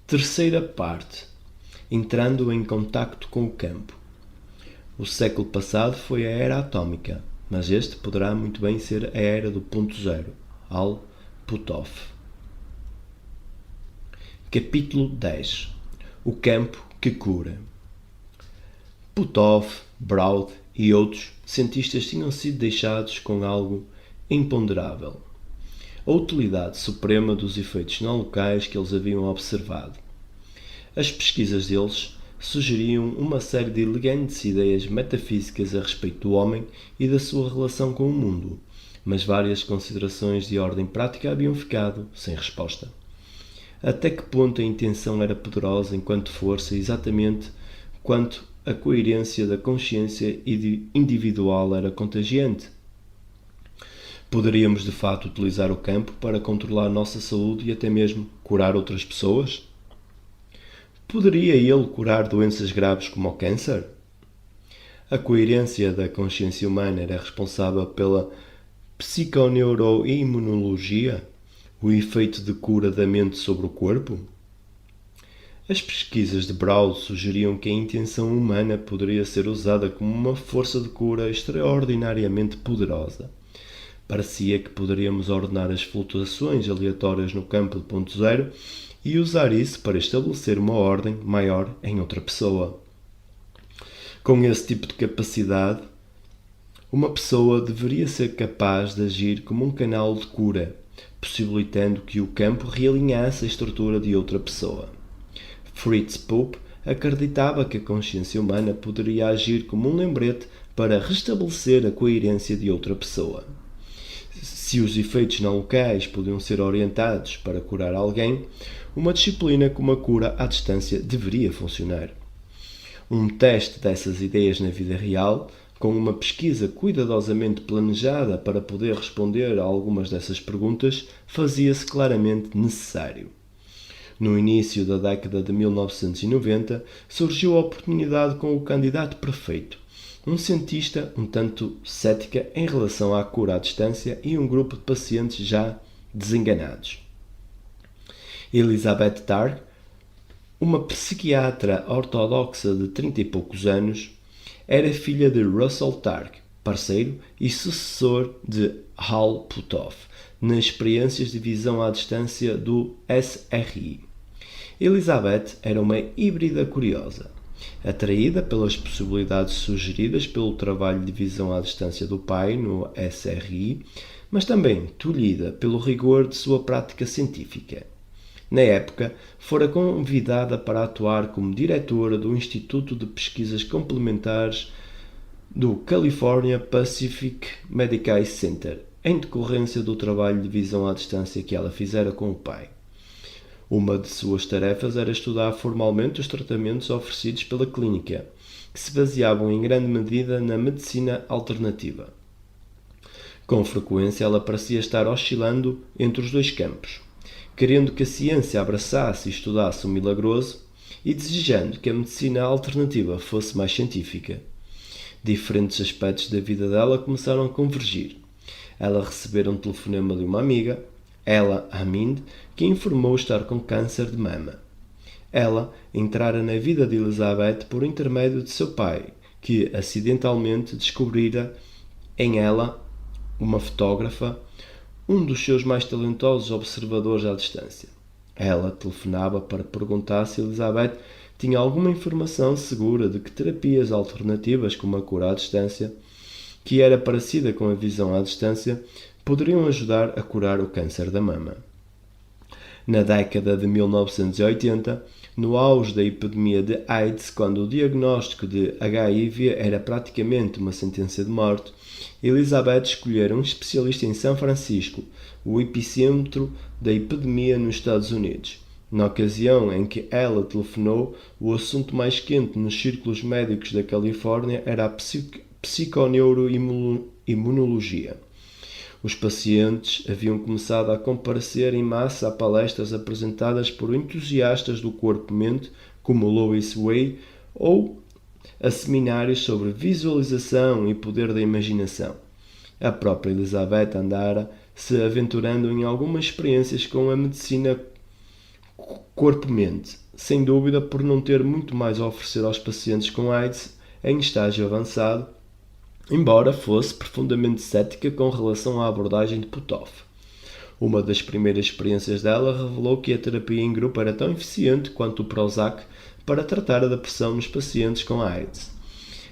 Terceira parte. Entrando em contacto com o campo. O século passado foi a era atómica, mas este poderá muito bem ser a era do ponto zero. Al Puthoff. Capítulo 10. O campo que cura. Puthoff, Braud e outros cientistas tinham sido deixados com algo imponderável: a utilidade suprema dos efeitos não locais que eles haviam observado. As pesquisas deles sugeriam uma série de elegantes ideias metafísicas a respeito do homem e da sua relação com o mundo, mas várias considerações de ordem prática haviam ficado sem resposta. Até que ponto a intenção era poderosa enquanto força, exatamente quanto a coerência da consciência individual era contagiante? Poderíamos de fato utilizar o campo para controlar nossa saúde e até mesmo curar outras pessoas? Poderia ele curar doenças graves como o câncer? A coerência da consciência humana era responsável pela psiconeuroimunologia, o efeito de cura da mente sobre o corpo? As pesquisas de Braud sugeriam que a intenção humana poderia ser usada como uma força de cura extraordinariamente poderosa. Parecia que poderíamos ordenar as flutuações aleatórias no campo de ponto zero e usar isso para estabelecer uma ordem maior em outra pessoa. Com esse tipo de capacidade, uma pessoa deveria ser capaz de agir como um canal de cura, possibilitando que o campo realinhasse a estrutura de outra pessoa. Fritz Pope acreditava que a consciência humana poderia agir como um lembrete para restabelecer a coerência de outra pessoa. Se os efeitos não locais podiam ser orientados para curar alguém, uma disciplina como a cura à distância deveria funcionar. Um teste dessas ideias na vida real, com uma pesquisa cuidadosamente planejada para poder responder a algumas dessas perguntas, fazia-se claramente necessário. No início da década de 1990, surgiu a oportunidade com o candidato perfeito, um cientista um tanto cética em relação à cura à distância e um grupo de pacientes já desenganados. Elizabeth Targ, uma psiquiatra ortodoxa de 30 e poucos anos, era filha de Russell Targ, parceiro e sucessor de Al Puthoff, nas experiências de visão à distância do SRI. Elizabeth era uma híbrida curiosa, atraída pelas possibilidades sugeridas pelo trabalho de visão à distância do pai no SRI, mas também tolhida pelo rigor de sua prática científica. Na época, fora convidada para atuar como diretora do Instituto de Pesquisas Complementares do California Pacific Medical Center, em decorrência do trabalho de visão à distância que ela fizera com o pai. Uma de suas tarefas era estudar formalmente os tratamentos oferecidos pela clínica, que se baseavam em grande medida na medicina alternativa. Com frequência, ela parecia estar oscilando entre os dois campos, querendo que a ciência abraçasse e estudasse o milagroso e desejando que a medicina alternativa fosse mais científica. Diferentes aspectos da vida dela começaram a convergir. Ela recebera um telefonema de uma amiga, Ella Amind, que informou estar com câncer de mama. Ela entrara na vida de Elizabeth por intermédio de seu pai, que acidentalmente descobrira em ela, uma fotógrafa, um dos seus mais talentosos observadores à distância. Ela telefonava para perguntar se Elizabeth tinha alguma informação segura de que terapias alternativas como a cura à distância, que era parecida com a visão à distância, poderiam ajudar a curar o câncer da mama. Na década de 1980, no auge da epidemia de AIDS, quando o diagnóstico de HIV era praticamente uma sentença de morte, Elizabeth escolhera um especialista em São Francisco, o epicentro da epidemia nos Estados Unidos. Na ocasião em que ela telefonou, o assunto mais quente nos círculos médicos da Califórnia era a psiconeuroimunologia. Os pacientes haviam começado a comparecer em massa a palestras apresentadas por entusiastas do corpo-mente, como Louis Way, ou a seminários sobre visualização e poder da imaginação. A própria Elizabeth andara se aventurando em algumas experiências com a medicina corpo-mente, sem dúvida por não ter muito mais a oferecer aos pacientes com AIDS em estágio avançado, embora fosse profundamente cética com relação à abordagem de Puthoff. Uma das primeiras experiências dela revelou que a terapia em grupo era tão eficiente quanto o Prozac para tratar a depressão nos pacientes com AIDS.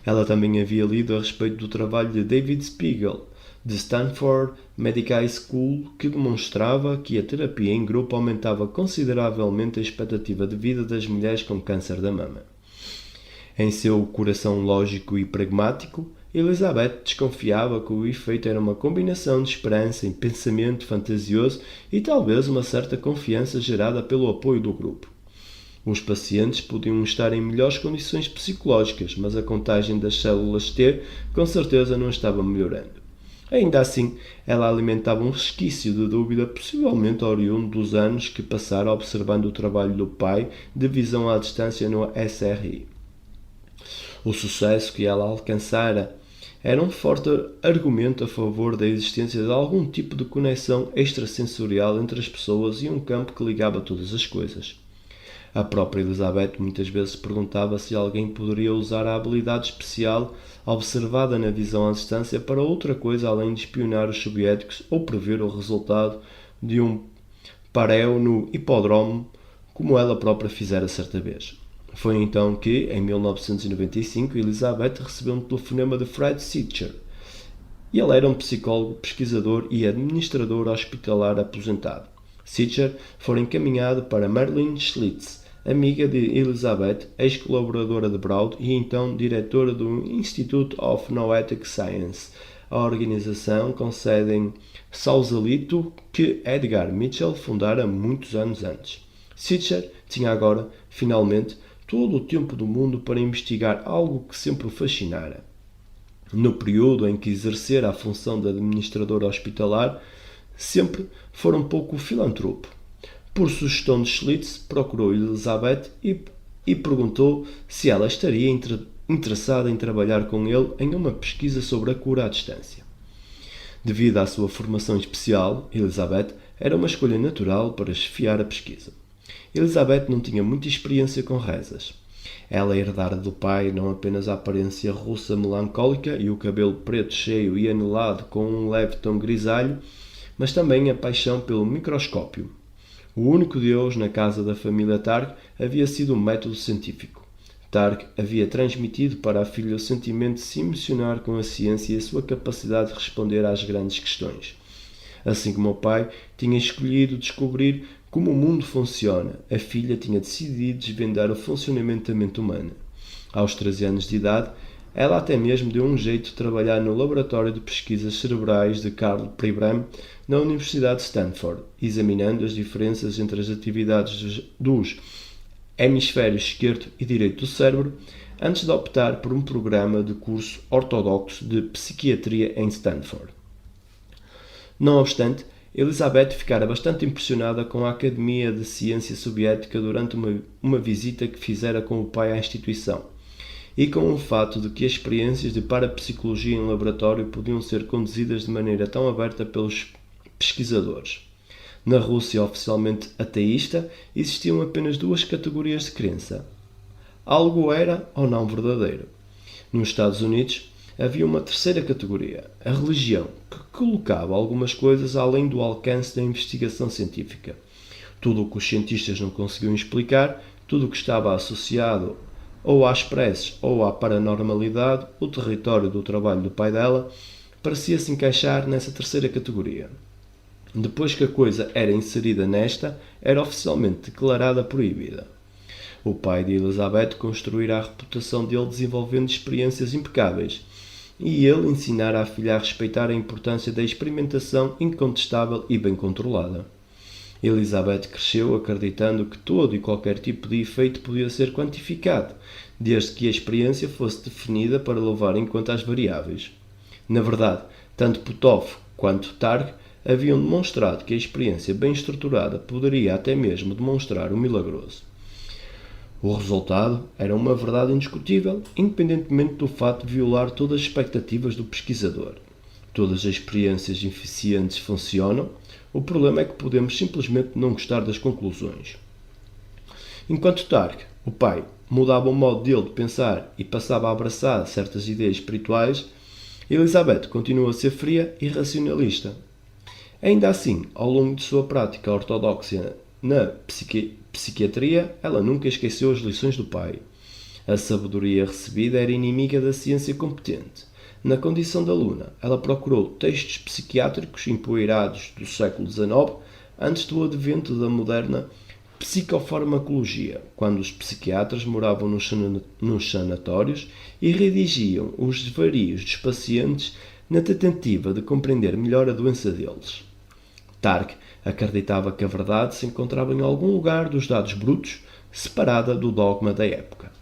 Ela também havia lido a respeito do trabalho de David Spiegel, de Stanford Medical School, que demonstrava que a terapia em grupo aumentava consideravelmente a expectativa de vida das mulheres com câncer da mama. Em seu coração lógico e pragmático, Elizabeth desconfiava que o efeito era uma combinação de esperança e pensamento fantasioso e talvez uma certa confiança gerada pelo apoio do grupo. Os pacientes podiam estar em melhores condições psicológicas, mas a contagem das células T com certeza não estava melhorando. Ainda assim, ela alimentava um resquício de dúvida, possivelmente oriundo dos anos que passara observando o trabalho do pai de visão à distância no SRI. O sucesso que ela alcançara era um forte argumento a favor da existência de algum tipo de conexão extrasensorial entre as pessoas e um campo que ligava todas as coisas. A própria Elizabeth muitas vezes perguntava se alguém poderia usar a habilidade especial observada na visão à distância para outra coisa além de espionar os soviéticos ou prever o resultado de um pareo no hipódromo, como ela própria fizera certa vez. Foi então que, em 1995, Elizabeth recebeu um telefonema de Fred Sitcher. Ele era um psicólogo, pesquisador e administrador hospitalar aposentado. Sitcher foi encaminhado para Marilyn Schlitz, amiga de Elizabeth, ex-colaboradora de Broad e então diretora do Institute of Noetic Science, a organização com sede em Sausalito que Edgar Mitchell fundara muitos anos antes. Sitcher tinha agora, finalmente, todo o tempo do mundo para investigar algo que sempre o fascinara. No período em que exercera a função de administrador hospitalar, sempre fora um pouco filantropo. Por sugestão de Schlitz, procurou Elizabeth e perguntou se ela estaria interessada em trabalhar com ele em uma pesquisa sobre a cura à distância. Devido à sua formação especial, Elizabeth era uma escolha natural para chefiar a pesquisa. Elizabeth não tinha muita experiência com rezas. Ela herdara do pai não apenas a aparência russa melancólica e o cabelo preto cheio e anelado com um leve tom grisalho, mas também a paixão pelo microscópio. O único Deus na casa da família Targ havia sido o método científico. Targ havia transmitido para a filha o sentimento de se emocionar com a ciência e a sua capacidade de responder às grandes questões. Assim como o pai tinha escolhido descobrir como o mundo funciona, a filha tinha decidido desvendar o funcionamento da mente humana. Aos 13 anos de idade, ela até mesmo deu um jeito de trabalhar no Laboratório de Pesquisas Cerebrais de Karl Pribram, na Universidade de Stanford, examinando as diferenças entre as atividades dos hemisférios esquerdo e direito do cérebro, antes de optar por um programa de curso ortodoxo de psiquiatria em Stanford. Não obstante, Elizabeth ficara bastante impressionada com a Academia de Ciência Soviética durante uma visita que fizera com o pai à instituição, e com o fato de que as experiências de parapsicologia em laboratório podiam ser conduzidas de maneira tão aberta pelos pesquisadores. Na Rússia oficialmente ateísta, existiam apenas duas categorias de crença. Algo era ou não verdadeiro. Nos Estados Unidos, havia uma terceira categoria, a religião, que colocava algumas coisas além do alcance da investigação científica. Tudo o que os cientistas não conseguiam explicar, tudo o que estava associado ou às preces ou à paranormalidade, o território do trabalho do pai dela, parecia se encaixar nessa terceira categoria. Depois que a coisa era inserida nesta, era oficialmente declarada proibida. O pai de Elizabeth construíra a reputação dele desenvolvendo experiências impecáveis, e ele ensinara a filha a respeitar a importância da experimentação incontestável e bem controlada. Elizabeth cresceu acreditando que todo e qualquer tipo de efeito podia ser quantificado, desde que a experiência fosse definida para levar em conta as variáveis. Na verdade, tanto Puthoff quanto Targ haviam demonstrado que a experiência bem estruturada poderia até mesmo demonstrar o milagroso. O resultado era uma verdade indiscutível, independentemente do fato de violar todas as expectativas do pesquisador. Todas as experiências eficientes funcionam, o problema é que podemos simplesmente não gostar das conclusões. Enquanto Tark, o pai, mudava o modo dele de pensar e passava a abraçar certas ideias espirituais, Elizabeth continua a ser fria e racionalista. Ainda assim, ao longo de sua prática ortodoxa na psiquiatria, ela nunca esqueceu as lições do pai. A sabedoria recebida era inimiga da ciência competente. Na condição de aluna, ela procurou textos psiquiátricos empoeirados do século XIX antes do advento da moderna psicofarmacologia, quando os psiquiatras moravam nos sanatórios e redigiam os desvarios dos pacientes na tentativa de compreender melhor a doença deles. Tark acreditava que a verdade se encontrava em algum lugar dos dados brutos, separada do dogma da época.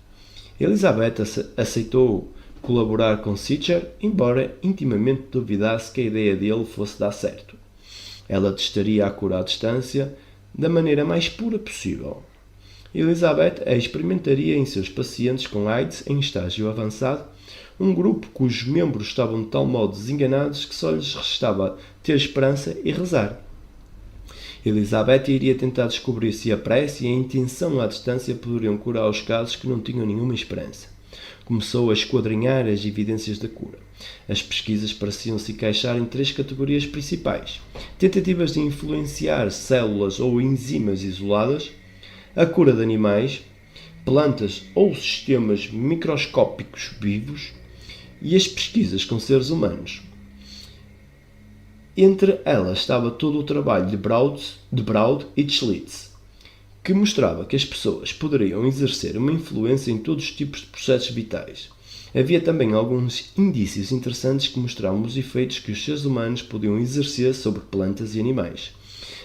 Elizabeth aceitou colaborar com Sitcher, embora intimamente duvidasse que a ideia dele fosse dar certo. Ela testaria a cura à distância da maneira mais pura possível. Elizabeth experimentaria em seus pacientes com AIDS em estágio avançado, um grupo cujos membros estavam de tal modo desenganados que só lhes restava ter esperança e rezar. Elizabeth iria tentar descobrir se a prece e a intenção à distância poderiam curar os casos que não tinham nenhuma esperança. Começou a esquadrinhar as evidências da cura. As pesquisas pareciam se encaixar em 3 categorias principais: tentativas de influenciar células ou enzimas isoladas, a cura de animais, plantas ou sistemas microscópicos vivos e as pesquisas com seres humanos. Entre elas estava todo o trabalho de Broad e de Schlitz, que mostrava que as pessoas poderiam exercer uma influência em todos os tipos de processos vitais. Havia também alguns indícios interessantes que mostravam os efeitos que os seres humanos podiam exercer sobre plantas e animais.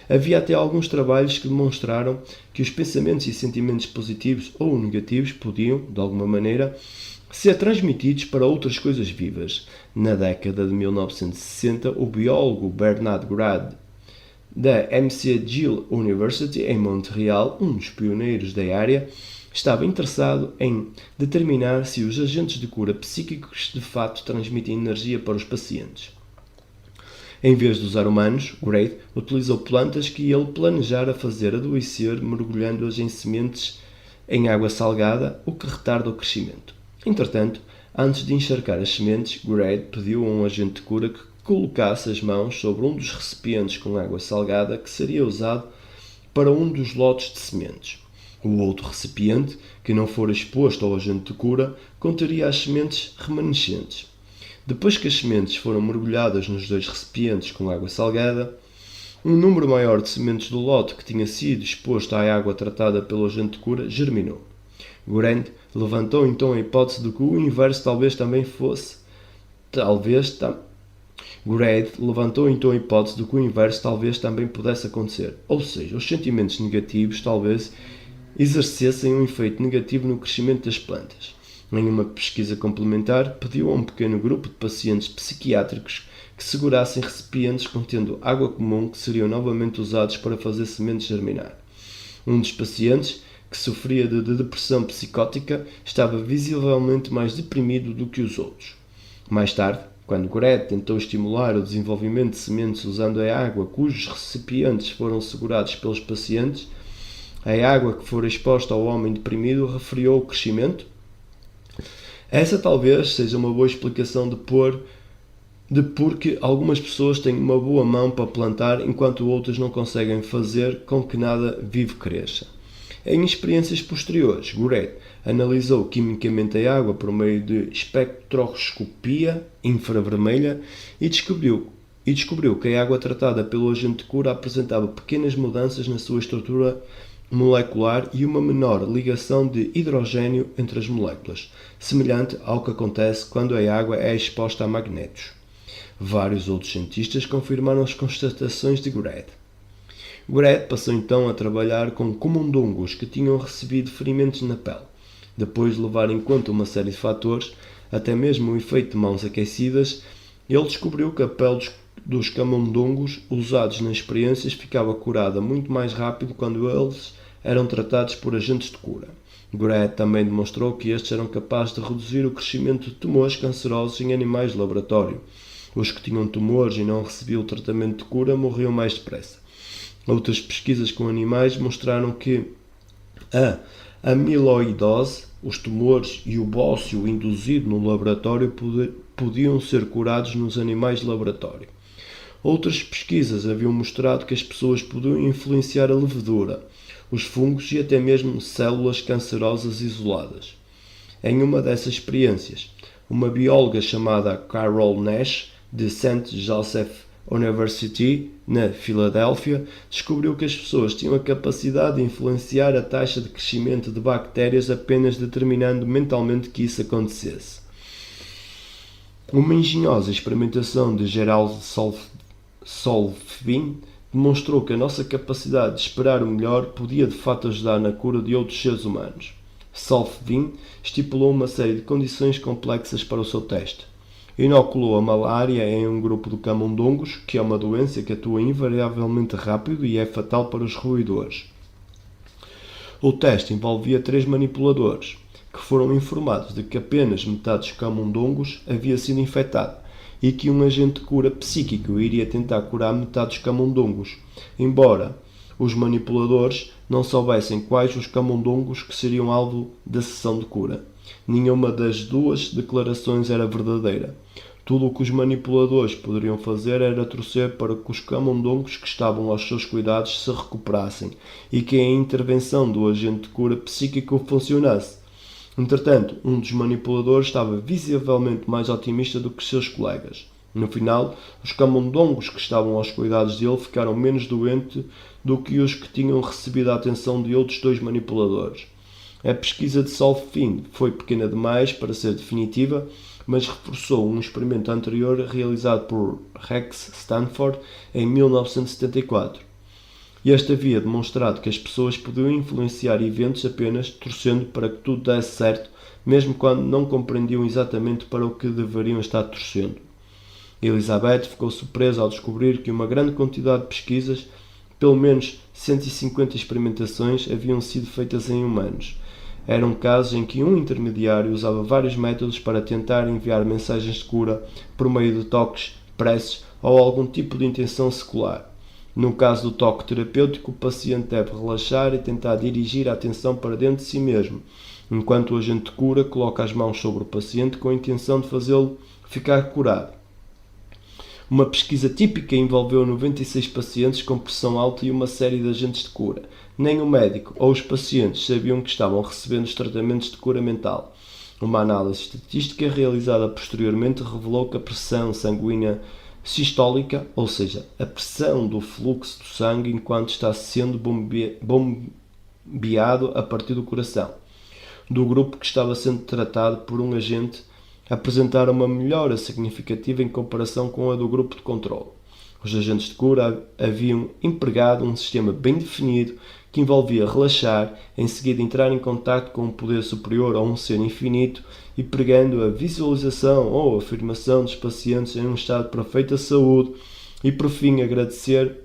Havia até alguns trabalhos que demonstraram que os pensamentos e sentimentos positivos ou negativos podiam, de alguma maneira, ser transmitidos para outras coisas vivas. Na década de 1960, o biólogo Bernard Grad, da McGill University, em Montreal, um dos pioneiros da área, estava interessado em determinar se os agentes de cura psíquicos de fato transmitem energia para os pacientes. Em vez de usar humanos, Grad utilizou plantas que ele planejara fazer adoecer mergulhando-as em sementes em água salgada, o que retarda o crescimento. Entretanto, antes de encharcar as sementes, Grad pediu a um agente de cura que colocasse as mãos sobre um dos recipientes com água salgada que seria usado para um dos lotes de sementes. O outro recipiente, que não for exposto ao agente de cura, conteria as sementes remanescentes. Depois que as sementes foram mergulhadas nos 2 recipientes com água salgada, um número maior de sementes do lote que tinha sido exposto à água tratada pelo agente de cura germinou. Grant levantou então a hipótese de que o inverso talvez também pudesse acontecer, ou seja, os sentimentos negativos talvez exercessem um efeito negativo no crescimento das plantas. Em uma pesquisa complementar, pediu a um pequeno grupo de pacientes psiquiátricos que segurassem recipientes contendo água comum que seriam novamente usados para fazer sementes germinar. Um dos pacientes, que sofria de depressão psicótica, estava visivelmente mais deprimido do que os outros. Mais tarde, quando Grad tentou estimular o desenvolvimento de sementes usando a água cujos recipientes foram segurados pelos pacientes, a água que fora exposta ao homem deprimido refriou o crescimento. Essa talvez seja uma boa explicação de porque algumas pessoas têm uma boa mão para plantar enquanto outras não conseguem fazer com que nada vivo cresça. Em experiências posteriores, Grad analisou quimicamente a água por meio de espectroscopia infravermelha e descobriu que a água tratada pelo agente de cura apresentava pequenas mudanças na sua estrutura molecular e uma menor ligação de hidrogênio entre as moléculas, semelhante ao que acontece quando a água é exposta a magnetos. Vários outros cientistas confirmaram as constatações de Grad. Grad passou então a trabalhar com camundongos que tinham recebido ferimentos na pele. Depois de levar em conta uma série de fatores, até mesmo o efeito de mãos aquecidas, ele descobriu que a pele dos camundongos usados nas experiências ficava curada muito mais rápido quando eles eram tratados por agentes de cura. Grad também demonstrou que estes eram capazes de reduzir o crescimento de tumores cancerosos em animais de laboratório. Os que tinham tumores e não recebiam o tratamento de cura morriam mais depressa. Outras pesquisas com animais mostraram que A amiloidose, os tumores e o bócio induzido no laboratório podiam ser curados nos animais de laboratório. Outras pesquisas haviam mostrado que as pessoas podiam influenciar a levedura, os fungos e até mesmo células cancerosas isoladas. Em uma dessas experiências, uma bióloga chamada Carol Nash, de St. Joseph University, na Filadélfia, descobriu que as pessoas tinham a capacidade de influenciar a taxa de crescimento de bactérias apenas determinando mentalmente que isso acontecesse. Uma engenhosa experimentação de Gerald Solfvin demonstrou que a nossa capacidade de esperar o melhor podia de fato ajudar na cura de outros seres humanos. Solfvin estipulou uma série de condições complexas para o seu teste. Inoculou a malária em um grupo de camundongos, que é uma doença que atua invariavelmente rápido e é fatal para os roedores. O teste envolvia 3 manipuladores, que foram informados de que apenas metade dos camundongos havia sido infectada e que um agente de cura psíquico iria tentar curar metade dos camundongos, embora os manipuladores não soubessem quais os camundongos que seriam alvo da sessão de cura. Nenhuma das duas declarações era verdadeira. Tudo o que os manipuladores poderiam fazer era torcer para que os camundongos que estavam aos seus cuidados se recuperassem e que a intervenção do agente de cura psíquico funcionasse. Entretanto, um dos manipuladores estava visivelmente mais otimista do que seus colegas. No final, os camundongos que estavam aos cuidados dele ficaram menos doentes do que os que tinham recebido a atenção de outros 2 manipuladores. A pesquisa de Solfvin foi pequena demais para ser definitiva, mas reforçou um experimento anterior realizado por Rex Stanford em 1974. Este havia demonstrado que as pessoas podiam influenciar eventos apenas torcendo para que tudo desse certo, mesmo quando não compreendiam exatamente para o que deveriam estar torcendo. Elizabeth ficou surpresa ao descobrir que uma grande quantidade de pesquisas, pelo menos 150 experimentações, haviam sido feitas em humanos. Eram casos em que um intermediário usava vários métodos para tentar enviar mensagens de cura por meio de toques, preces ou algum tipo de intenção secular. No caso do toque terapêutico, o paciente deve relaxar e tentar dirigir a atenção para dentro de si mesmo, enquanto o agente de cura coloca as mãos sobre o paciente com a intenção de fazê-lo ficar curado. Uma pesquisa típica envolveu 96 pacientes com pressão alta e uma série de agentes de cura. Nem o médico ou os pacientes sabiam que estavam recebendo os tratamentos de cura mental. Uma análise estatística realizada posteriormente revelou que a pressão sanguínea sistólica, ou seja, a pressão do fluxo do sangue enquanto está sendo bombeado a partir do coração, do grupo que estava sendo tratado por um agente, apresentaram uma melhora significativa em comparação com a do grupo de controle. Os agentes de cura haviam empregado um sistema bem definido que envolvia relaxar, em seguida entrar em contato com um poder superior ou um ser infinito e pregando a visualização ou afirmação dos pacientes em um estado de perfeita saúde e por fim agradecer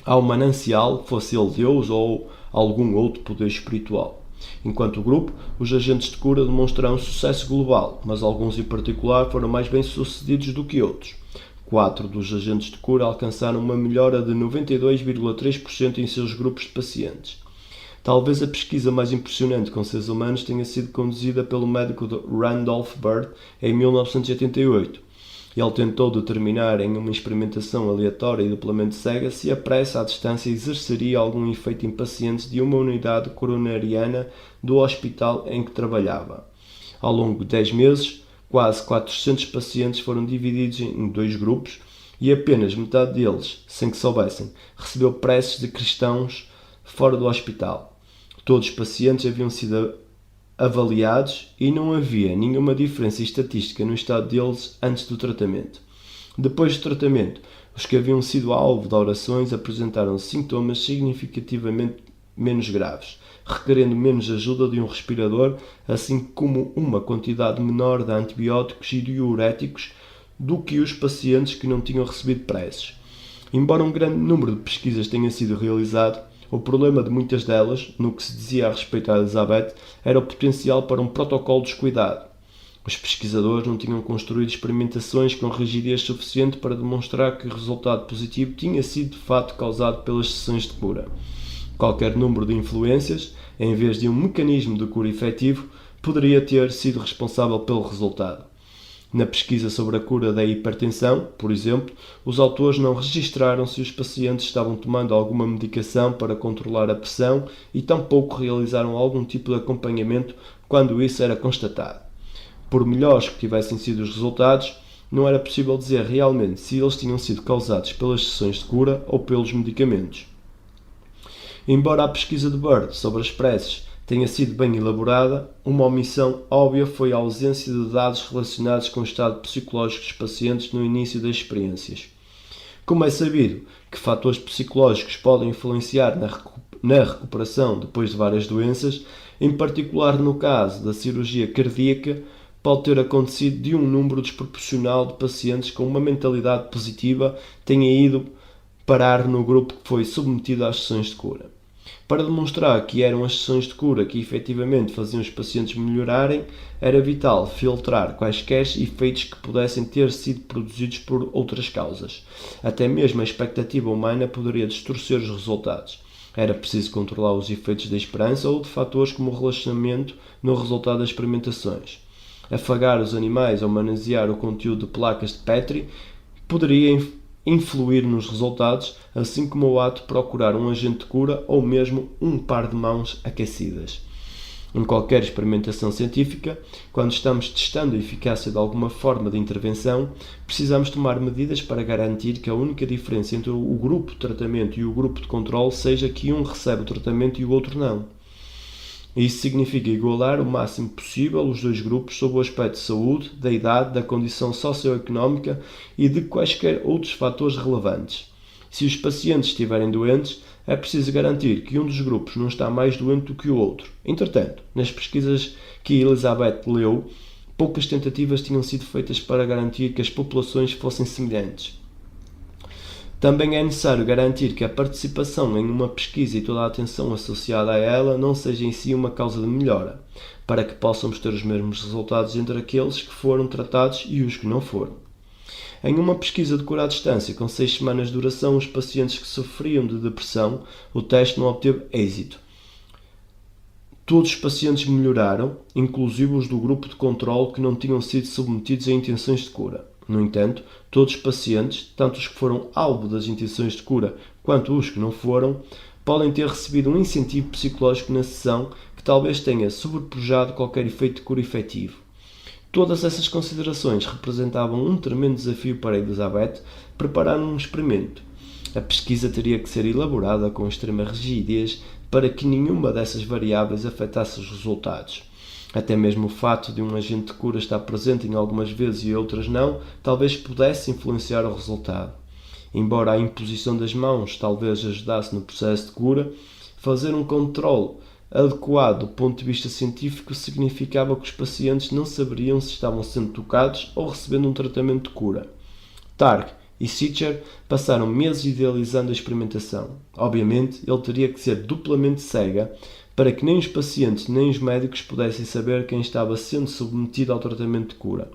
ao manancial, fosse ele Deus ou algum outro poder espiritual. Enquanto grupo, os agentes de cura demonstraram sucesso global, mas alguns em particular foram mais bem-sucedidos do que outros. 4 dos agentes de cura alcançaram uma melhora de 92,3% em seus grupos de pacientes. Talvez a pesquisa mais impressionante com seres humanos tenha sido conduzida pelo médico Randolph Bird em 1988. Ele tentou determinar em uma experimentação aleatória e duplamente cega se a pressa à distância exerceria algum efeito em pacientes de uma unidade coronariana do hospital em que trabalhava. Ao longo de 10 meses, quase 400 pacientes foram divididos em 2 grupos e apenas metade deles, sem que soubessem, recebeu preces de cristãos fora do hospital. Todos os pacientes haviam sido avaliados e não havia nenhuma diferença estatística no estado deles antes do tratamento. Depois do tratamento, os que haviam sido alvo de orações apresentaram sintomas significativamente menos graves, requerendo menos ajuda de um respirador, assim como uma quantidade menor de antibióticos e diuréticos do que os pacientes que não tinham recebido preces. Embora um grande número de pesquisas tenha sido realizado, o problema de muitas delas, no que se dizia a respeito a Elizabeth, era o potencial para um protocolo descuidado. Os pesquisadores não tinham construído experimentações com rigidez suficiente para demonstrar que o resultado positivo tinha sido de fato causado pelas sessões de cura. Qualquer número de influências, em vez de um mecanismo de cura efetivo, poderia ter sido responsável pelo resultado. Na pesquisa sobre a cura da hipertensão, por exemplo, os autores não registraram se os pacientes estavam tomando alguma medicação para controlar a pressão e tampouco realizaram algum tipo de acompanhamento quando isso era constatado. Por melhores que tivessem sido os resultados, não era possível dizer realmente se eles tinham sido causados pelas sessões de cura ou pelos medicamentos. Embora a pesquisa de Bird sobre as preces tenha sido bem elaborada, uma omissão óbvia foi a ausência de dados relacionados com o estado psicológico dos pacientes no início das experiências. Como é sabido que fatores psicológicos podem influenciar na recuperação depois de várias doenças, em particular no caso da cirurgia cardíaca, pode ter acontecido de um número desproporcional de pacientes com uma mentalidade positiva tenha ido parar no grupo que foi submetido às sessões de cura. Para demonstrar que eram as sessões de cura que efetivamente faziam os pacientes melhorarem, era vital filtrar quaisquer efeitos que pudessem ter sido produzidos por outras causas. Até mesmo a expectativa humana poderia distorcer os resultados. Era preciso controlar os efeitos da esperança ou de fatores como o relacionamento no resultado das experimentações. Afagar os animais ou manusear o conteúdo de placas de Petri poderia influir nos resultados, assim como o ato de procurar um agente de cura ou mesmo um par de mãos aquecidas. Em qualquer experimentação científica, quando estamos testando a eficácia de alguma forma de intervenção, precisamos tomar medidas para garantir que a única diferença entre o grupo de tratamento e o grupo de controle seja que um recebe o tratamento e o outro não. Isso significa igualar o máximo possível os dois grupos sob o aspecto de saúde, da idade, da condição socioeconómica e de quaisquer outros fatores relevantes. Se os pacientes estiverem doentes, é preciso garantir que um dos grupos não está mais doente do que o outro. Entretanto, nas pesquisas que Elizabeth leu, poucas tentativas tinham sido feitas para garantir que as populações fossem semelhantes. Também é necessário garantir que a participação em uma pesquisa e toda a atenção associada a ela não seja em si uma causa de melhora, para que possamos ter os mesmos resultados entre aqueles que foram tratados e os que não foram. Em uma pesquisa de cura à distância com 6 semanas de duração, os pacientes que sofriam de depressão, o teste não obteve êxito. Todos os pacientes melhoraram, inclusive os do grupo de controle que não tinham sido submetidos a intenções de cura. No entanto, todos os pacientes, tanto os que foram alvo das intenções de cura quanto os que não foram, podem ter recebido um incentivo psicológico na sessão que talvez tenha sobrepujado qualquer efeito de cura efetivo. Todas essas considerações representavam um tremendo desafio para Elizabeth preparar um experimento. A pesquisa teria que ser elaborada com extrema rigidez para que nenhuma dessas variáveis afetasse os resultados. Até mesmo o fato de um agente de cura estar presente em algumas vezes e outras não, talvez pudesse influenciar o resultado. Embora a imposição das mãos talvez ajudasse no processo de cura, fazer um controle adequado do ponto de vista científico significava que os pacientes não saberiam se estavam sendo tocados ou recebendo um tratamento de cura. Targ e Sitcher passaram meses idealizando a experimentação. Obviamente, ele teria que ser duplamente cega para que nem os pacientes nem os médicos pudessem saber quem estava sendo submetido ao tratamento de cura.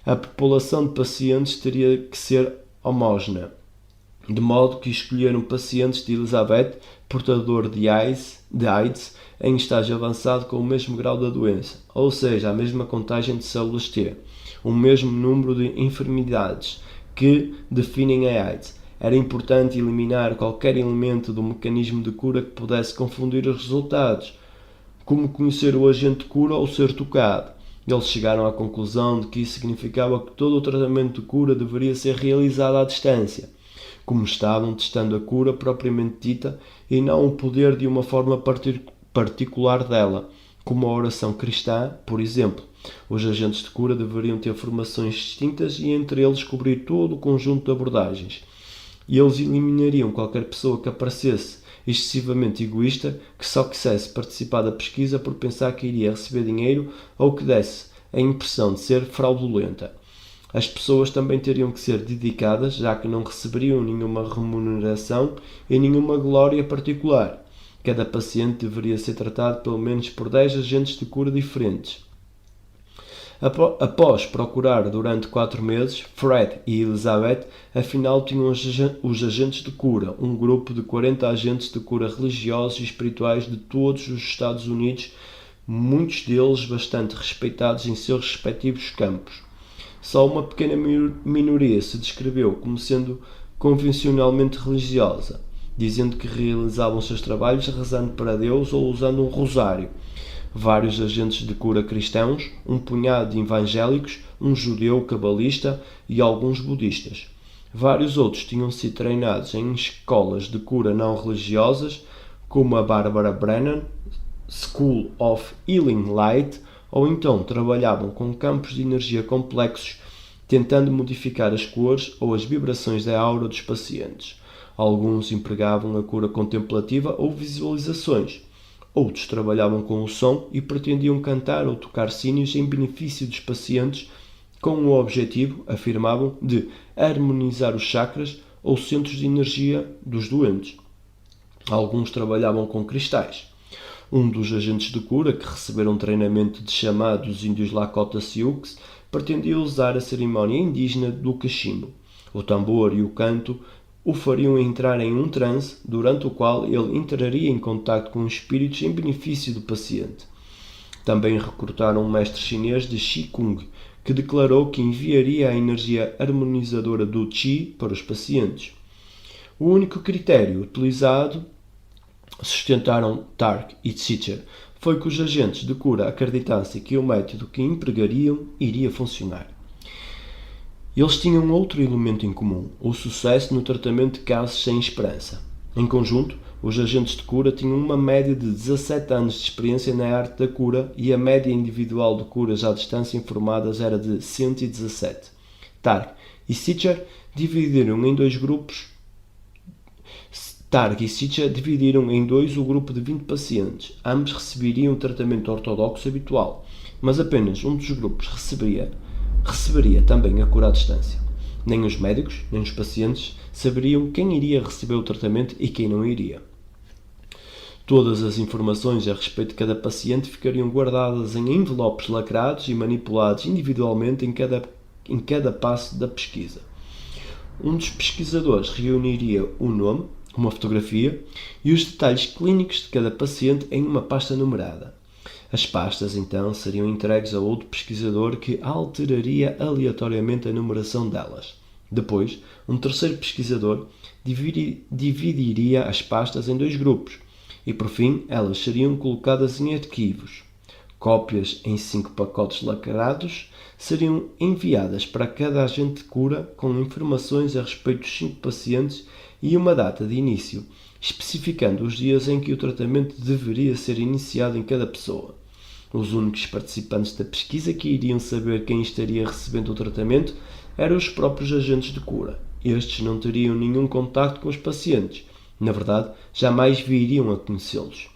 A população de pacientes teria que ser homógena, de modo que escolheram pacientes de Elizabeth, portador de AIDS, em estágio avançado com o mesmo grau da doença, ou seja, a mesma contagem de células T, o mesmo número de enfermidades que definem a AIDS. Era importante eliminar qualquer elemento do mecanismo de cura que pudesse confundir os resultados, como conhecer o agente de cura ou ser tocado. Eles chegaram à conclusão de que isso significava que todo o tratamento de cura deveria ser realizado à distância, como estavam testando a cura propriamente dita e não o poder de uma forma particular dela, como a oração cristã, por exemplo. Os agentes de cura deveriam ter formações distintas e entre eles cobrir todo o conjunto de abordagens. E eles eliminariam qualquer pessoa que aparecesse excessivamente egoísta, que só quisesse participar da pesquisa por pensar que iria receber dinheiro ou que desse a impressão de ser fraudulenta. As pessoas também teriam que ser dedicadas, já que não receberiam nenhuma remuneração e nenhuma glória particular. Cada paciente deveria ser tratado pelo menos por 10 agentes de cura diferentes. Após procurar durante 4 meses, Fred e Elizabeth afinal tinham os agentes de cura, um grupo de 40 agentes de cura religiosos e espirituais de todos os Estados Unidos, muitos deles bastante respeitados em seus respectivos campos. Só uma pequena minoria se descreveu como sendo convencionalmente religiosa, dizendo que realizavam seus trabalhos rezando para Deus ou usando um rosário. Vários agentes de cura cristãos, um punhado de evangélicos, um judeu cabalista e alguns budistas. Vários outros tinham sido treinados em escolas de cura não religiosas, como a Barbara Brennan School of Healing Light, ou então trabalhavam com campos de energia complexos, tentando modificar as cores ou as vibrações da aura dos pacientes. Alguns empregavam a cura contemplativa ou visualizações. Outros trabalhavam com o som e pretendiam cantar ou tocar sínios em benefício dos pacientes, com o objetivo, afirmavam, de harmonizar os chakras ou centros de energia dos doentes. Alguns trabalhavam com cristais. Um dos agentes de cura, que receberam treinamento de chamado dos índios Lakota Sioux, pretendia usar a cerimónia indígena do cachimbo. O tambor e o canto o fariam entrar em um transe, durante o qual ele entraria em contato com espíritos em benefício do paciente. Também recrutaram um mestre chinês de Qigong, que declarou que enviaria a energia harmonizadora do Qi para os pacientes. O único critério utilizado, sustentaram Tark e Sitcher, foi que os agentes de cura acreditassem que o método que empregariam iria funcionar. Eles tinham outro elemento em comum, o sucesso no tratamento de casos sem esperança. Em conjunto, os agentes de cura tinham uma média de 17 anos de experiência na arte da cura e a média individual de curas à distância informadas era de 117. Tark e Sitcher dividiram em dois o grupo de 20 pacientes. Ambos receberiam o tratamento ortodoxo habitual, mas apenas um dos grupos receberia também a cura à distância. Nem os médicos, nem os pacientes saberiam quem iria receber o tratamento e quem não iria. Todas as informações a respeito de cada paciente ficariam guardadas em envelopes lacrados e manipulados individualmente em cada passo da pesquisa. Um dos pesquisadores reuniria o nome, uma fotografia e os detalhes clínicos de cada paciente em uma pasta numerada. As pastas, então, seriam entregues a outro pesquisador que alteraria aleatoriamente a numeração delas. Depois, um terceiro pesquisador dividiria as pastas em dois grupos e, por fim, elas seriam colocadas em arquivos. Cópias em 5 pacotes lacrados seriam enviadas para cada agente de cura com informações a respeito dos 5 pacientes e uma data de início, especificando os dias em que o tratamento deveria ser iniciado em cada pessoa. Os únicos participantes da pesquisa que iriam saber quem estaria recebendo o tratamento eram os próprios agentes de cura. Estes não teriam nenhum contacto com os pacientes. Na verdade, jamais viriam a conhecê-los.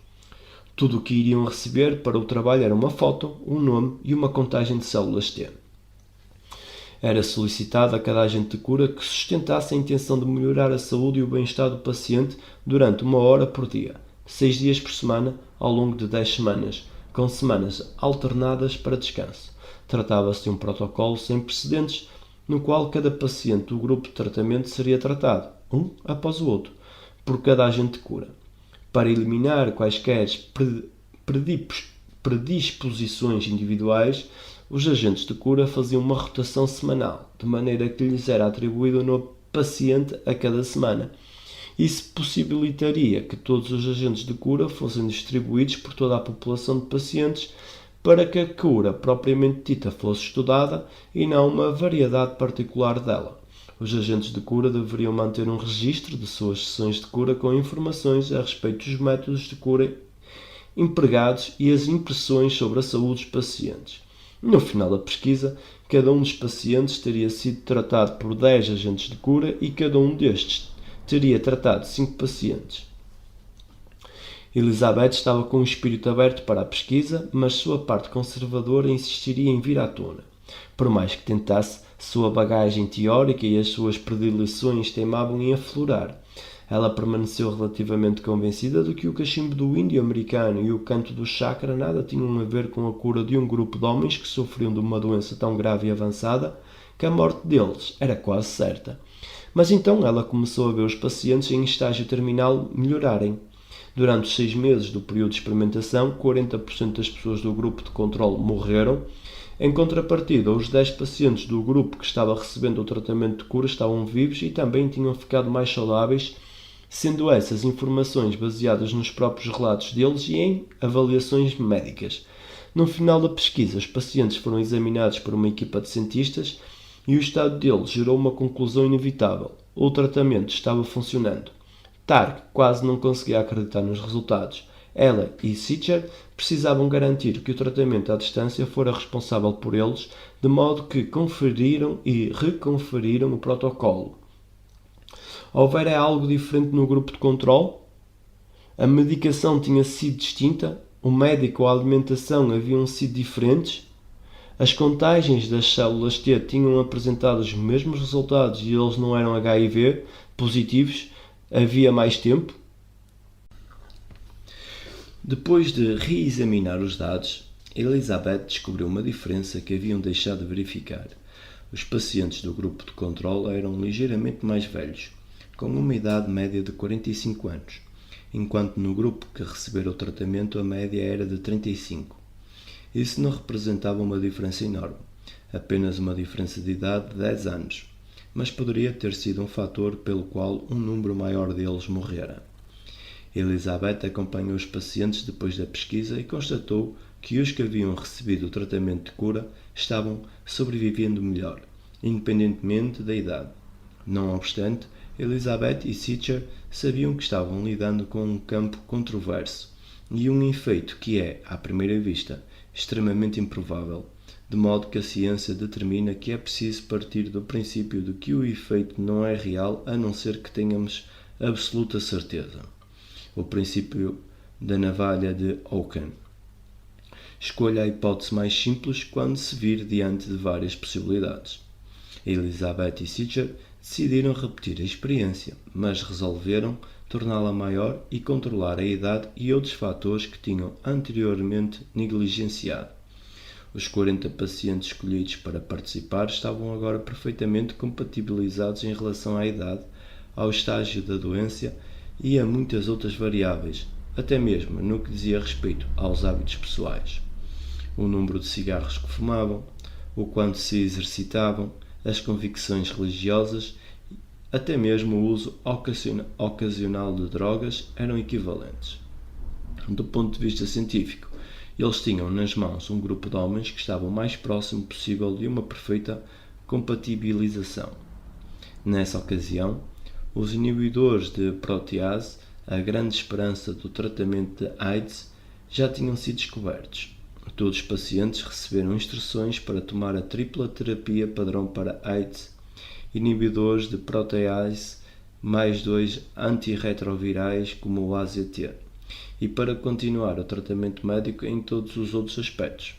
Tudo o que iriam receber para o trabalho era uma foto, um nome e uma contagem de células T. Era solicitado a cada agente de cura que sustentasse a intenção de melhorar a saúde e o bem-estar do paciente durante 1 hora por dia, 6 dias por semana, ao longo de 10 semanas, com semanas alternadas para descanso. Tratava-se de um protocolo sem precedentes, no qual cada paciente do grupo de tratamento seria tratado, um após o outro, por cada agente de cura. Para eliminar quaisquer predisposições individuais, os agentes de cura faziam uma rotação semanal, de maneira que lhes era atribuído um novo paciente a cada semana. Isso possibilitaria que todos os agentes de cura fossem distribuídos por toda a população de pacientes para que a cura propriamente dita fosse estudada e não uma variedade particular dela. Os agentes de cura deveriam manter um registro de suas sessões de cura com informações a respeito dos métodos de cura empregados e as impressões sobre a saúde dos pacientes. No final da pesquisa, cada um dos pacientes teria sido tratado por 10 agentes de cura e cada um destes teria tratado 5 pacientes. Elizabeth estava com o espírito aberto para a pesquisa, mas sua parte conservadora insistiria em vir à tona. Por mais que tentasse, sua bagagem teórica e as suas predileções teimavam em aflorar. Ela permaneceu relativamente convencida de que o cachimbo do índio americano e o canto do chakra nada tinham a ver com a cura de um grupo de homens que sofriam de uma doença tão grave e avançada que a morte deles era quase certa. Mas então ela começou a ver os pacientes em estágio terminal melhorarem. Durante os 6 meses do período de experimentação, 40% das pessoas do grupo de controle morreram. Em contrapartida, os 10 pacientes do grupo que estava recebendo o tratamento de cura estavam vivos e também tinham ficado mais saudáveis, sendo essas informações baseadas nos próprios relatos deles e em avaliações médicas. No final da pesquisa, os pacientes foram examinados por uma equipa de cientistas e o estado deles gerou uma conclusão inevitável. O tratamento estava funcionando. Targ quase não conseguia acreditar nos resultados. Ela e Sitcher precisavam garantir que o tratamento à distância fora responsável por eles, de modo que conferiram e reconferiram o protocolo. Houvera algo diferente no grupo de controle? A medicação tinha sido distinta? O médico ou a alimentação haviam sido diferentes? As contagens das células T tinham apresentado os mesmos resultados e eles não eram HIV positivos? Havia mais tempo? Depois de reexaminar os dados, Elizabeth descobriu uma diferença que haviam deixado de verificar. Os pacientes do grupo de controle eram ligeiramente mais velhos, com uma idade média de 45 anos, enquanto no grupo que recebera o tratamento a média era de 35. Isso não representava uma diferença enorme, apenas uma diferença de idade de 10 anos, mas poderia ter sido um fator pelo qual um número maior deles morrera. Elizabeth acompanhou os pacientes depois da pesquisa e constatou que os que haviam recebido o tratamento de cura estavam sobrevivendo melhor, independentemente da idade. Não obstante, Elizabeth e Sitcher sabiam que estavam lidando com um campo controverso e um efeito que é, à primeira vista, extremamente improvável, de modo que a ciência determina que é preciso partir do princípio de que o efeito não é real a não ser que tenhamos absoluta certeza. O princípio da navalha de Ockham. Escolha a hipótese mais simples quando se vir diante de várias possibilidades. Elizabeth e Sitcher decidiram repetir a experiência, mas resolveram torná-la maior e controlar a idade e outros fatores que tinham anteriormente negligenciado. Os 40 pacientes escolhidos para participar estavam agora perfeitamente compatibilizados em relação à idade, ao estágio da doença e a muitas outras variáveis, até mesmo no que dizia respeito aos hábitos pessoais. O número de cigarros que fumavam, o quanto se exercitavam, as convicções religiosas, até mesmo o uso ocasional de drogas eram equivalentes. Do ponto de vista científico, eles tinham nas mãos um grupo de homens que estavam o mais próximo possível de uma perfeita compatibilização. Nessa ocasião, os inibidores de protease, a grande esperança do tratamento de AIDS, já tinham sido descobertos. Todos os pacientes receberam instruções para tomar a tripla terapia padrão para AIDS, inibidores de protease, mais 2 antirretrovirais como o AZT, e para continuar o tratamento médico em todos os outros aspectos.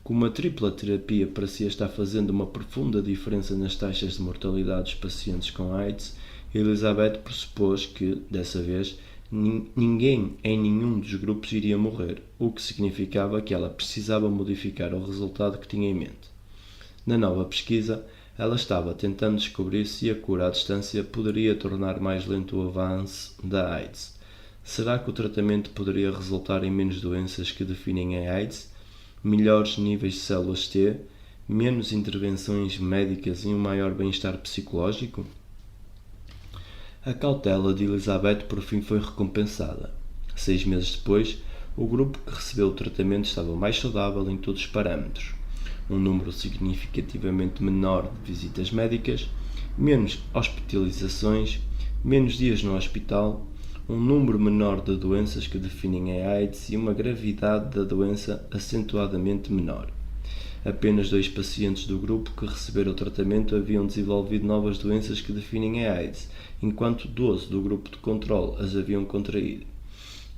Como a tripla terapia parecia estar fazendo uma profunda diferença nas taxas de mortalidade dos pacientes com AIDS, Elizabeth pressupôs que, dessa vez, ninguém em nenhum dos grupos iria morrer, o que significava que ela precisava modificar o resultado que tinha em mente. Na nova pesquisa, ela estava tentando descobrir se a cura à distância poderia tornar mais lento o avanço da AIDS. Será que o tratamento poderia resultar em menos doenças que definem a AIDS, melhores níveis de células T, menos intervenções médicas e um maior bem-estar psicológico? A cautela de Elizabeth por fim foi recompensada. 6 meses depois, o grupo que recebeu o tratamento estava mais saudável em todos os parâmetros. Um número significativamente menor de visitas médicas, menos hospitalizações, menos dias no hospital, um número menor de doenças que definem a AIDS e uma gravidade da doença acentuadamente menor. Apenas 2 pacientes do grupo que receberam o tratamento haviam desenvolvido novas doenças que definem a AIDS, enquanto 12 do grupo de controle as haviam contraído.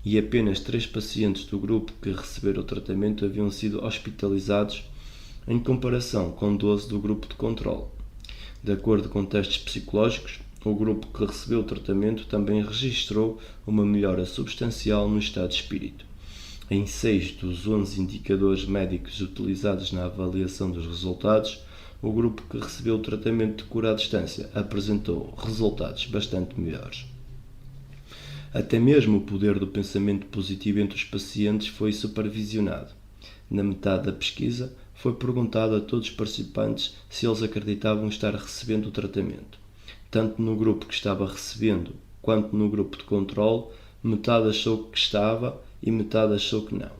E apenas 3 pacientes do grupo que receberam o tratamento haviam sido hospitalizados, em comparação com 12 do grupo de controle. De acordo com testes psicológicos, O grupo que recebeu o tratamento também registrou uma melhora substancial no estado de espírito. Em 6 dos 11 indicadores médicos utilizados na avaliação dos resultados, o grupo que recebeu o tratamento de cura à distância apresentou resultados bastante melhores. Até mesmo o poder do pensamento positivo entre os pacientes foi supervisionado. Na metade da pesquisa, foi perguntado a todos os participantes se eles acreditavam estar recebendo o tratamento. Tanto no grupo que estava recebendo quanto no grupo de controle, metade achou que estava e metade achou que não.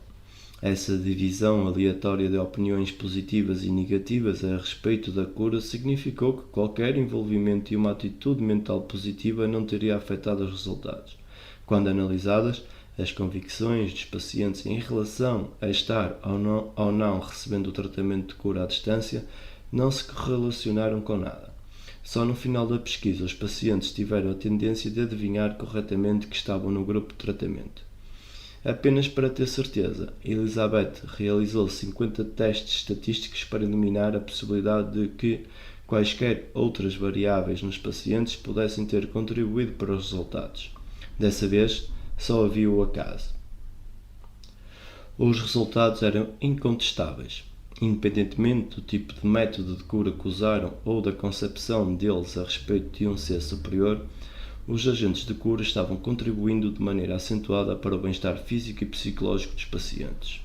Essa divisão aleatória de opiniões positivas e negativas a respeito da cura significou que qualquer envolvimento e uma atitude mental positiva não teria afetado os resultados. Quando analisadas, as convicções dos pacientes em relação a estar ou não recebendo o tratamento de cura à distância não se correlacionaram com nada. Só no final da pesquisa os pacientes tiveram a tendência de adivinhar corretamente que estavam no grupo de tratamento. Apenas para ter certeza, Elizabeth realizou 50 testes estatísticos para eliminar a possibilidade de que quaisquer outras variáveis nos pacientes pudessem ter contribuído para os resultados. Dessa vez, só havia o acaso. Os resultados eram incontestáveis. Independentemente do tipo de método de cura que usaram ou da concepção deles a respeito de um ser superior, os agentes de cura estavam contribuindo de maneira acentuada para o bem-estar físico e psicológico dos pacientes.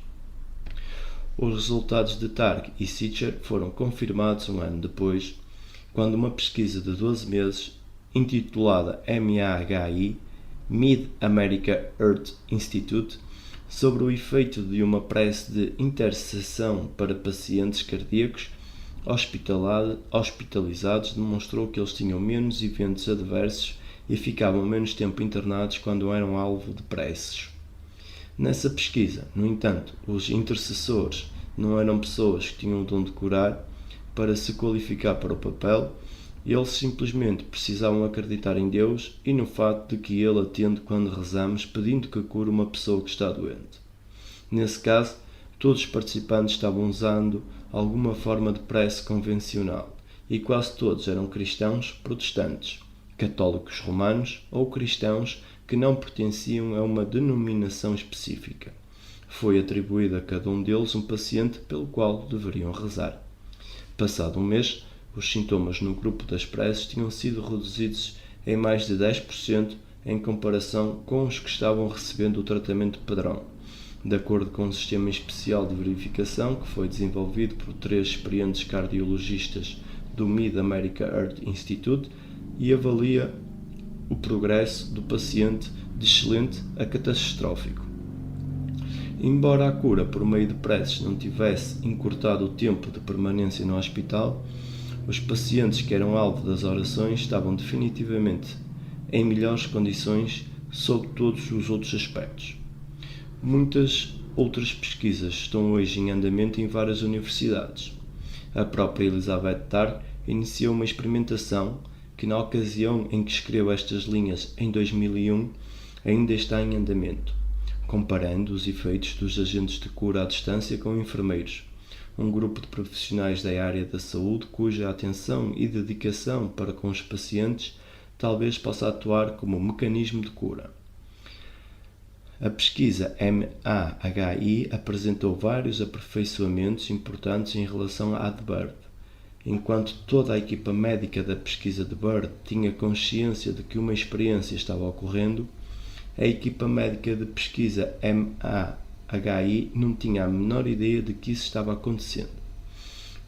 Os resultados de Targ e Sicher foram confirmados um ano depois, quando uma pesquisa de 12 meses, intitulada MAHI, Mid-America Heart Institute, sobre o efeito de uma prece de intercessão para pacientes cardíacos hospitalizados, demonstrou que eles tinham menos eventos adversos e ficavam menos tempo internados quando eram alvo de preces. Nessa pesquisa, no entanto, os intercessores não eram pessoas que tinham o dom de curar para se qualificar para o papel, eles simplesmente precisavam acreditar em Deus e no facto de que Ele atende quando rezamos pedindo que cure uma pessoa que está doente. Nesse caso, todos os participantes estavam usando alguma forma de prece convencional e quase todos eram cristãos protestantes, católicos romanos ou cristãos que não pertenciam a uma denominação específica. Foi atribuído a cada um deles um paciente pelo qual deveriam rezar. Passado um mês, os sintomas no grupo das preces tinham sido reduzidos em mais de 10% em comparação com os que estavam recebendo o tratamento padrão, de acordo com um sistema especial de verificação que foi desenvolvido por 3 experientes cardiologistas do Mid-America Heart Institute e avalia o progresso do paciente de excelente a catastrófico. Embora a cura por meio de preces não tivesse encurtado o tempo de permanência no hospital, os pacientes que eram alvo das orações estavam definitivamente em melhores condições sob todos os outros aspectos. Muitas outras pesquisas estão hoje em andamento em várias universidades. A própria Elizabeth Targ iniciou uma experimentação que, na ocasião em que escreveu estas linhas em 2001, ainda está em andamento, comparando os efeitos dos agentes de cura à distância com enfermeiros, um grupo de profissionais da área da saúde cuja atenção e dedicação para com os pacientes talvez possa atuar como um mecanismo de cura. A pesquisa MAHI apresentou vários aperfeiçoamentos importantes em relação à de Bird. Enquanto toda a equipa médica da pesquisa de Bird tinha consciência de que uma experiência estava ocorrendo, a equipa médica de pesquisa MAHI não tinha a menor ideia de que isso estava acontecendo.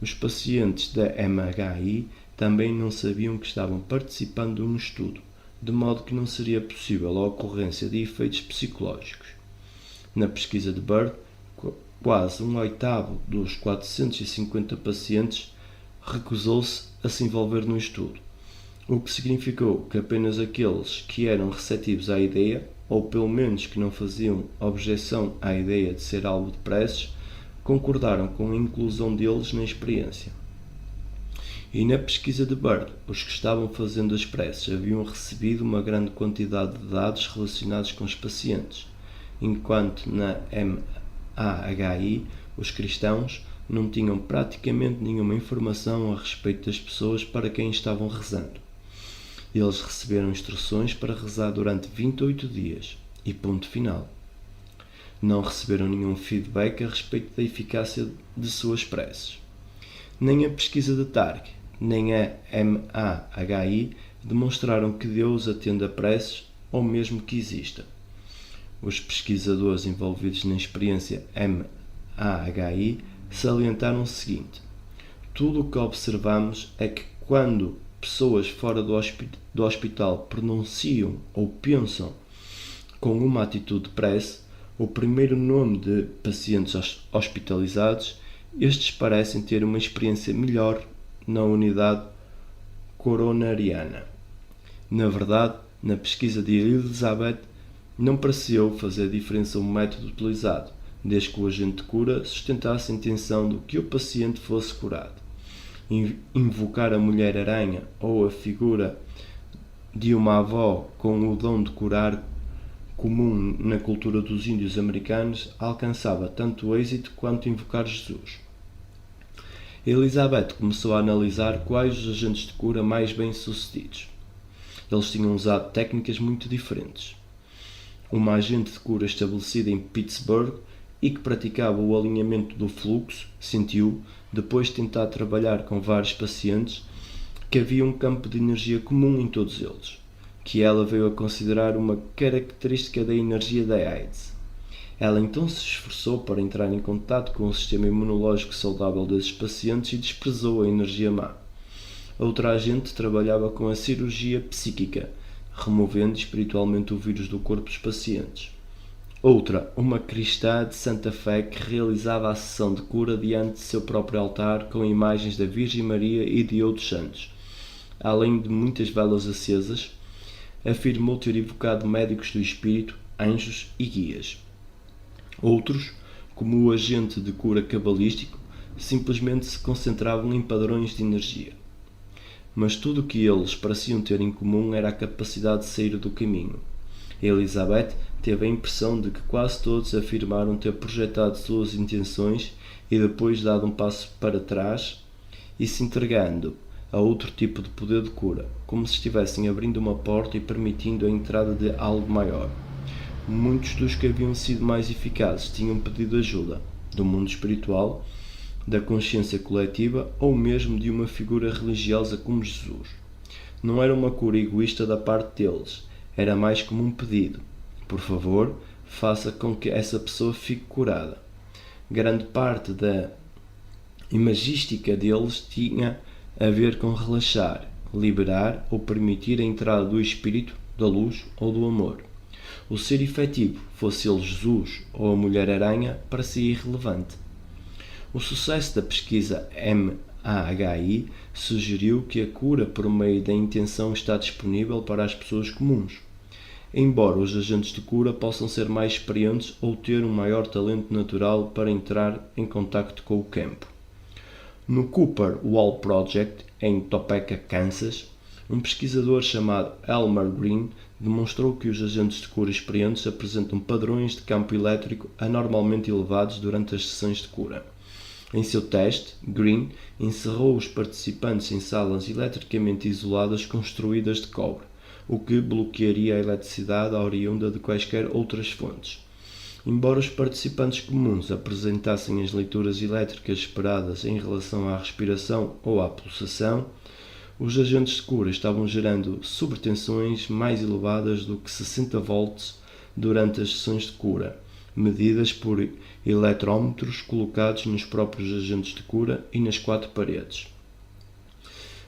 Os pacientes da MAHI também não sabiam que estavam participando de um estudo, de modo que não seria possível a ocorrência de efeitos psicológicos. Na pesquisa de Bird, quase um oitavo dos 450 pacientes recusou-se a se envolver no estudo, o que significou que apenas aqueles que eram receptivos à ideia, ou pelo menos que não faziam objeção à ideia de ser alvo de preces, concordaram com a inclusão deles na experiência. E na pesquisa de Bird, os que estavam fazendo as preces haviam recebido uma grande quantidade de dados relacionados com os pacientes, enquanto na MAHI os cristãos não tinham praticamente nenhuma informação a respeito das pessoas para quem estavam rezando. Eles receberam instruções para rezar durante 28 dias e ponto final. Não receberam nenhum feedback a respeito da eficácia de suas preces. Nem a pesquisa de Targ, nem a MAHI demonstraram que Deus atende a preces ou mesmo que exista. Os pesquisadores envolvidos na experiência MAHI salientaram o seguinte: tudo o que observamos é que quando pessoas fora do hospital pronunciam ou pensam com uma atitude de prece o primeiro nome de pacientes hospitalizados, estes parecem ter uma experiência melhor na unidade coronariana. Na verdade, na pesquisa de Elizabeth, não pareceu fazer diferença o método utilizado, desde que o agente de cura sustentasse a intenção de que o paciente fosse curado. Invocar a Mulher-Aranha ou a figura de uma avó com o dom de curar comum na cultura dos índios americanos alcançava tanto êxito quanto invocar Jesus. Elizabeth começou a analisar quais os agentes de cura mais bem-sucedidos. Eles tinham usado técnicas muito diferentes. Uma agente de cura estabelecida em Pittsburgh e que praticava o alinhamento do fluxo, sentiu, depois de tentar trabalhar com vários pacientes, que havia um campo de energia comum em todos eles, que ela veio a considerar uma característica da energia da AIDS. Ela então se esforçou para entrar em contato com o sistema imunológico saudável desses pacientes e desprezou a energia má. Outra agente trabalhava com a cirurgia psíquica, removendo espiritualmente o vírus do corpo dos pacientes. Outra, uma cristã de santa fé que realizava a sessão de cura diante de seu próprio altar com imagens da Virgem Maria e de outros santos. Além de muitas velas acesas, afirmou ter evocado médicos do espírito, anjos e guias. Outros, como o agente de cura cabalístico, simplesmente se concentravam em padrões de energia. Mas tudo o que eles pareciam ter em comum era a capacidade de sair do caminho. Elizabeth teve a impressão de que quase todos afirmaram ter projetado suas intenções e depois dado um passo para trás e se entregando a outro tipo de poder de cura, como se estivessem abrindo uma porta e permitindo a entrada de algo maior. Muitos dos que haviam sido mais eficazes tinham pedido ajuda do mundo espiritual, da consciência coletiva ou mesmo de uma figura religiosa como Jesus. Não era uma cura egoísta da parte deles, era mais como um pedido: por favor, faça com que essa pessoa fique curada. Grande parte da imagística deles tinha a ver com relaxar, liberar ou permitir a entrada do espírito, da luz ou do amor. O ser efetivo, fosse ele Jesus ou a Mulher-Aranha, parecia irrelevante. O sucesso da pesquisa MAHI sugeriu que a cura por meio da intenção está disponível para as pessoas comuns. Embora os agentes de cura possam ser mais experientes ou ter um maior talento natural para entrar em contacto com o campo. No Cooper Wall Project, em Topeka, Kansas, um pesquisador chamado Elmer Green demonstrou que os agentes de cura experientes apresentam padrões de campo elétrico anormalmente elevados durante as sessões de cura. Em seu teste, Green encerrou os participantes em salas eletricamente isoladas construídas de cobre, o que bloquearia a eletricidade oriunda de quaisquer outras fontes. Embora os participantes comuns apresentassem as leituras elétricas esperadas em relação à respiração ou à pulsação, os agentes de cura estavam gerando sobretensões mais elevadas do que 60 volts durante as sessões de cura, medidas por eletrómetros colocados nos próprios agentes de cura e nas 4 paredes.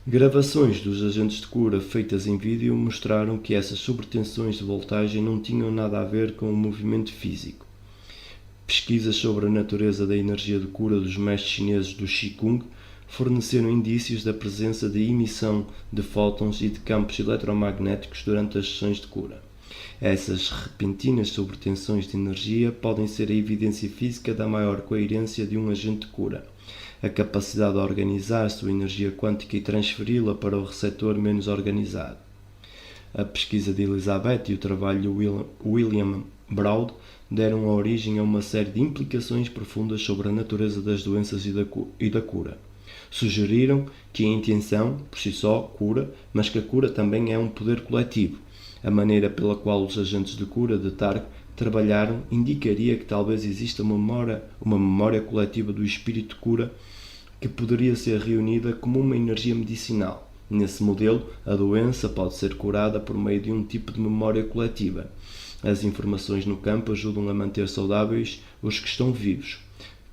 Gravações dos agentes de cura feitas em vídeo mostraram que essas sobretensões de voltagem não tinham nada a ver com o movimento físico. Pesquisas sobre a natureza da energia de cura dos mestres chineses do Qigong forneceram indícios da presença de emissão de fótons e de campos eletromagnéticos durante as sessões de cura. Essas repentinas sobretensões de energia podem ser a evidência física da maior coerência de um agente de cura, a capacidade de organizar sua energia quântica e transferi-la para o receptor menos organizado. A pesquisa de Elizabeth e o trabalho de William Broad deram origem a uma série de implicações profundas sobre a natureza das doenças e da cura. Sugeriram que a intenção, por si só, cura, mas que a cura também é um poder coletivo. A maneira pela qual os agentes de cura de Targ trabalharam indicaria que talvez exista uma memória coletiva do espírito de cura que poderia ser reunida como uma energia medicinal. Nesse modelo, a doença pode ser curada por meio de um tipo de memória coletiva. As informações no campo ajudam a manter saudáveis os que estão vivos.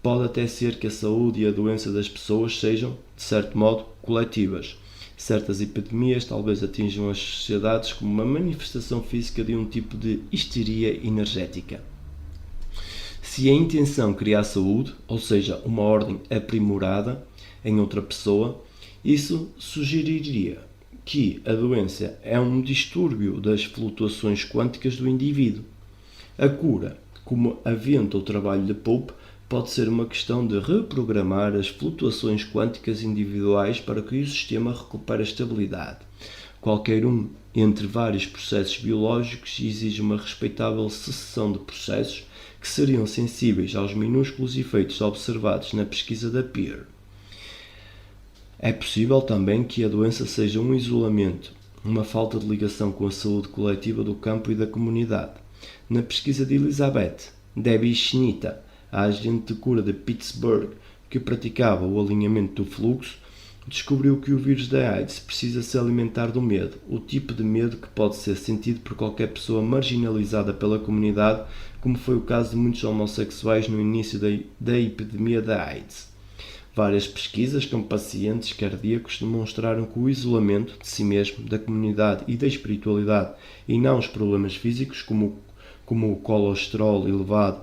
Pode até ser que a saúde e a doença das pessoas sejam, de certo modo, coletivas. Certas epidemias talvez atinjam as sociedades como uma manifestação física de um tipo de histeria energética. Se a intenção criar saúde, ou seja, uma ordem aprimorada em outra pessoa, isso sugeriria que a doença é um distúrbio das flutuações quânticas do indivíduo. A cura, como aventa o trabalho de Pope, pode ser uma questão de reprogramar as flutuações quânticas individuais para que o sistema recupere a estabilidade. Qualquer um entre vários processos biológicos exige uma respeitável sucessão de processos que seriam sensíveis aos minúsculos efeitos observados na pesquisa da Peer. É possível também que a doença seja um isolamento, uma falta de ligação com a saúde coletiva do campo e da comunidade. Na pesquisa de Elizabeth Debbie Schnita, a agente de cura de Pittsburgh, que praticava o alinhamento do fluxo, descobriu que o vírus da AIDS precisa se alimentar do medo, o tipo de medo que pode ser sentido por qualquer pessoa marginalizada pela comunidade, como foi o caso de muitos homossexuais no início da epidemia da AIDS. Várias pesquisas com pacientes cardíacos demonstraram que o isolamento de si mesmo, da comunidade e da espiritualidade, e não os problemas físicos, como o colesterol elevado,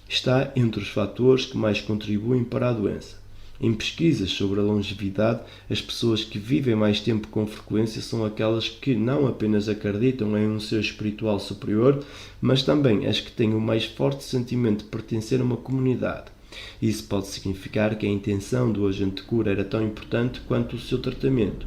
está entre os fatores que mais contribuem para a doença. Em pesquisas sobre a longevidade, as pessoas que vivem mais tempo com frequência são aquelas que não apenas acreditam em um ser espiritual superior, mas também as que têm o mais forte sentimento de pertencer a uma comunidade. Isso pode significar que a intenção do agente de cura era tão importante quanto o seu tratamento.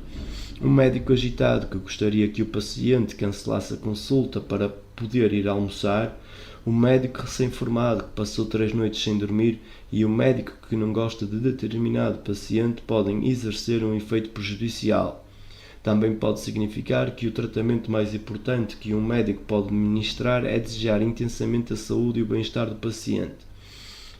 Um médico agitado que gostaria que o paciente cancelasse a consulta para poder ir almoçar, um médico recém-formado que passou 3 noites sem dormir e um médico que não gosta de determinado paciente podem exercer um efeito prejudicial. Também pode significar que o tratamento mais importante que um médico pode ministrar é desejar intensamente a saúde e o bem-estar do paciente.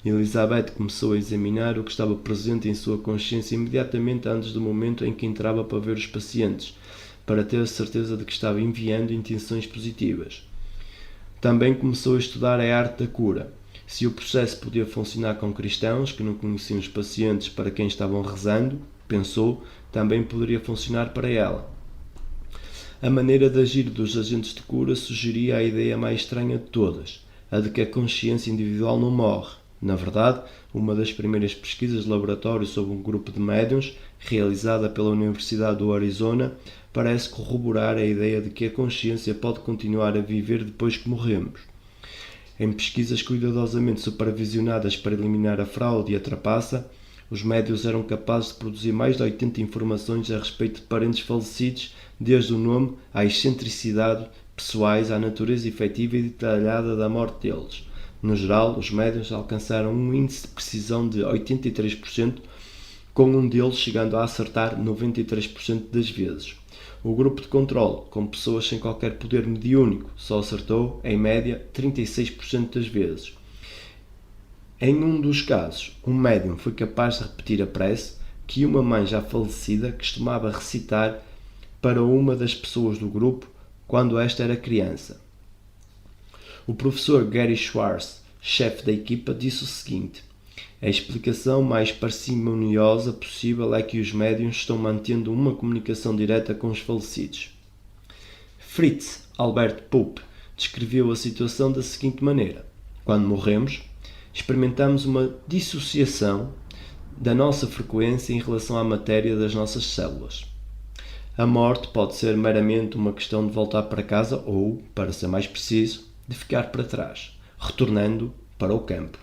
Elizabeth começou a examinar o que estava presente em sua consciência imediatamente antes do momento em que entrava para ver os pacientes, para ter a certeza de que estava enviando intenções positivas. Também começou a estudar a arte da cura. Se o processo podia funcionar com cristãos que não conheciam os pacientes para quem estavam rezando, pensou, também poderia funcionar para ela. A maneira de agir dos agentes de cura sugeria a ideia mais estranha de todas, a de que a consciência individual não morre. Na verdade, uma das primeiras pesquisas de laboratório sobre um grupo de médiuns, realizada pela Universidade do Arizona, parece corroborar a ideia de que a consciência pode continuar a viver depois que morremos. Em pesquisas cuidadosamente supervisionadas para eliminar a fraude e a trapaça, os médiuns eram capazes de produzir mais de 80 informações a respeito de parentes falecidos, desde o nome à excentricidade pessoais à natureza efetiva e detalhada da morte deles. No geral, os médiuns alcançaram um índice de precisão de 83%, com um deles chegando a acertar 93% das vezes. O grupo de controle, com pessoas sem qualquer poder mediúnico, só acertou, em média, 36% das vezes. Em um dos casos, um médium foi capaz de repetir a prece que uma mãe já falecida costumava recitar para uma das pessoas do grupo quando esta era criança. O professor Gary Schwartz, chefe da equipa, disse o seguinte: a explicação mais parcimoniosa possível é que os médiuns estão mantendo uma comunicação direta com os falecidos. Fritz Albert Pope descreveu a situação da seguinte maneira: quando morremos, experimentamos uma dissociação da nossa frequência em relação à matéria das nossas células. A morte pode ser meramente uma questão de voltar para casa ou, para ser mais preciso, de ficar para trás, retornando para o campo.